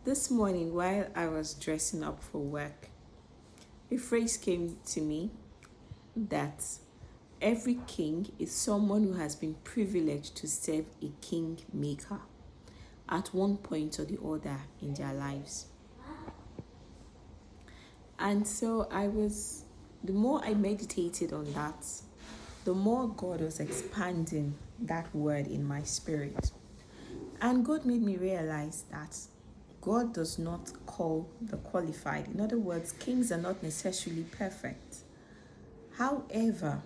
This morning, while I was dressing up for work, a phrase came to me that every king is someone who has been privileged to serve a king maker at one point or the other in their lives. And so the more I meditated on that, the more God was expanding that word in my spirit. And God made me realize that God does not call the qualified. In other words, kings are not necessarily perfect. However,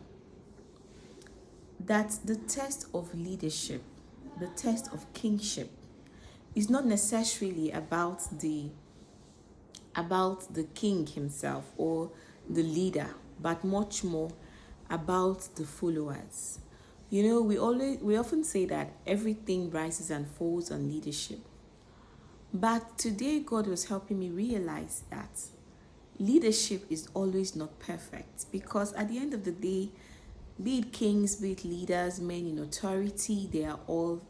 that the test of leadership, the test of kingship, is not necessarily about the king himself or the leader, but much more about the followers. We often say that everything rises and falls on leadership. But today God was helping me realize that leadership is always not perfect, because at the end of the day, be it kings, be it leaders, men in authority, they are all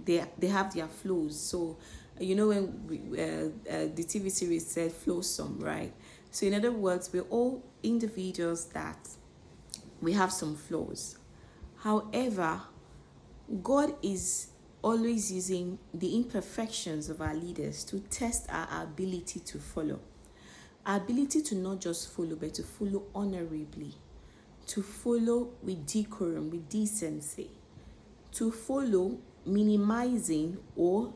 they have their flaws. So when the TV series said flowsome, right? So in other words, we're all individuals that we have some flaws. However, God is always using the imperfections of our leaders to test our ability to follow. Our ability to not just follow, but to follow honorably, to follow with decorum, with decency, to follow minimizing or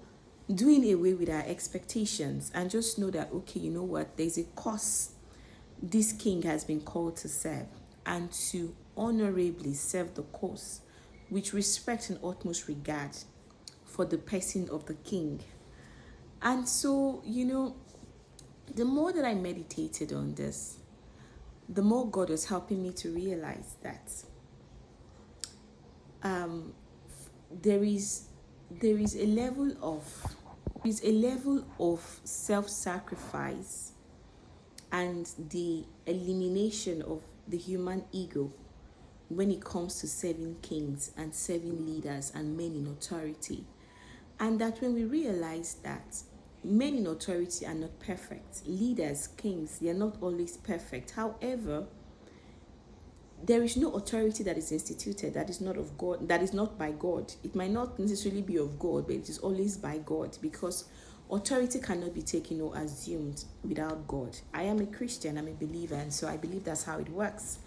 doing away with our expectations, and just know that, okay, you know what, there's a cause this king has been called to serve, and to honorably serve the cause with respect and utmost regard for the person of the king. And so, the more that I meditated on this, the more God was helping me to realize that um, there is a level of self-sacrifice and the elimination of the human ego when it comes to serving kings and serving leaders and men in authority. And that when we realize that men in authority are not perfect, leaders, kings, they are not always perfect. However, there is no authority that is instituted that is not of God, that is not by God. It might not necessarily be of God, but it is always by God, because authority cannot be taken or assumed without God. I am a Christian, I'm a believer, and so I believe that's how it works.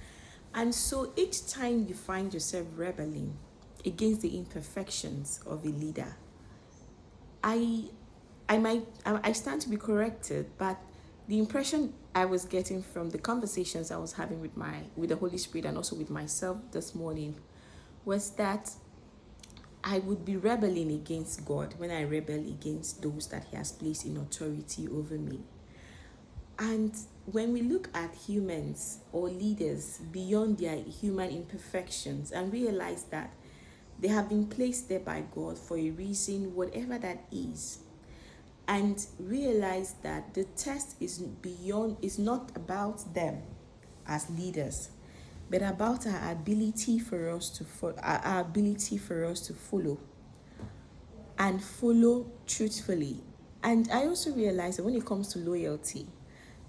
And so each time you find yourself rebelling against the imperfections of a leader, I stand to be corrected, but the impression I was getting from the conversations I was having with the Holy Spirit and also with myself this morning was that I would be rebelling against God when I rebel against those that He has placed in authority over me. And when we look at humans or leaders beyond their human imperfections and realize that they have been placed there by God for a reason, whatever that is, and realize that the test is not about them as leaders, but about our ability for us to follow and follow truthfully. And I also realize that when it comes to loyalty,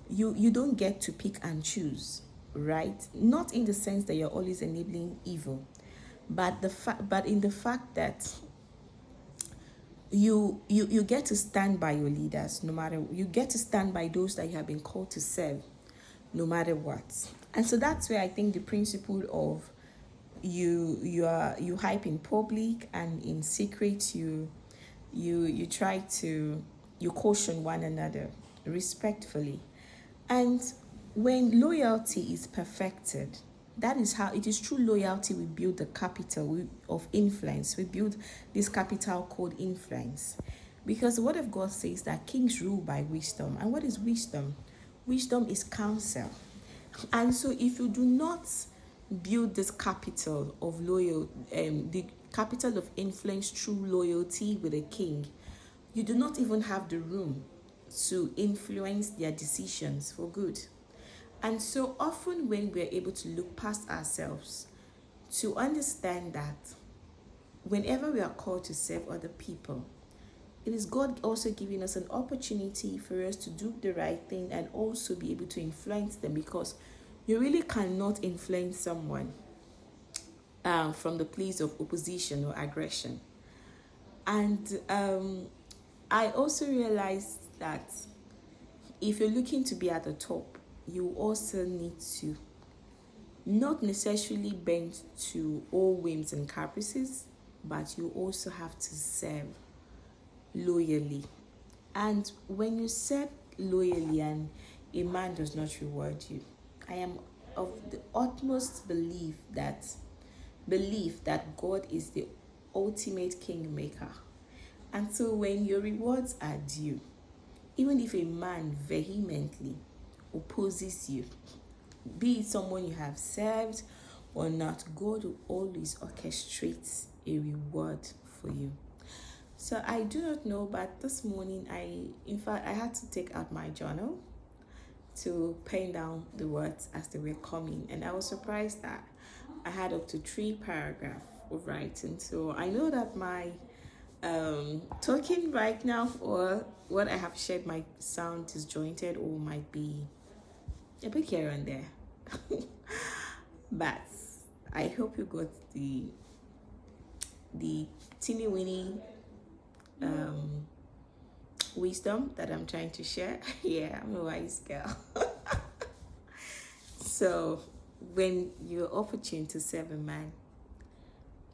you don't get to pick and choose, right? Not in the sense that you're always enabling evil, but in the fact that you get to stand by your leaders, you get to stand by those that you have been called to serve, no matter what. And so that's where I think the principle of you hype in public and in secret you try to you caution one another respectfully. And when loyalty is perfected, that is how it is. True loyalty, we build the capital of influence. We build this capital called influence, because the word of God says that kings rule by wisdom. And what is wisdom? Wisdom is counsel. And so if you do not build this capital of the capital of influence through loyalty with a king, you do not even have the room to influence their decisions for good. And so often when we're able to look past ourselves to understand that whenever we are called to serve other people, it is God also giving us an opportunity for us to do the right thing and also be able to influence them, because you really cannot influence someone from the place of opposition or aggression. And I also realized that if you're looking to be at the top, you also need to not necessarily bend to all whims and caprices, but you also have to serve loyally. And when you serve loyally and a man does not reward you, I am of the utmost belief that God is the ultimate kingmaker. And so when your rewards are due, even if a man vehemently opposes you, be it someone you have served or not, God will always orchestrate a reward for you. So I do not know, but this morning I had to take out my journal to pen down the words as they were coming, and I was surprised that I had up to 3 paragraphs of writing. So I know that my talking right now, or what I have shared, might sound disjointed or might be a bit here and there. But I hope you got the teeny weeny wisdom that I'm trying to share. Yeah, I'm a wise girl. So when you're opportune to serve a man,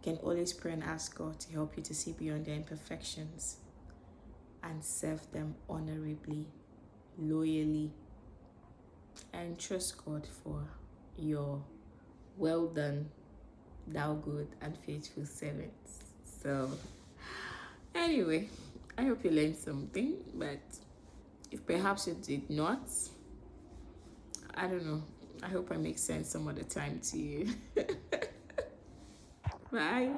you can always pray and ask God to help you to see beyond their imperfections and serve them honorably, loyally, and trust God for your well done, thou good and faithful servant. So anyway, I hope you learned something, but if perhaps you did not, I don't know. I hope I make sense some other time to you. Bye.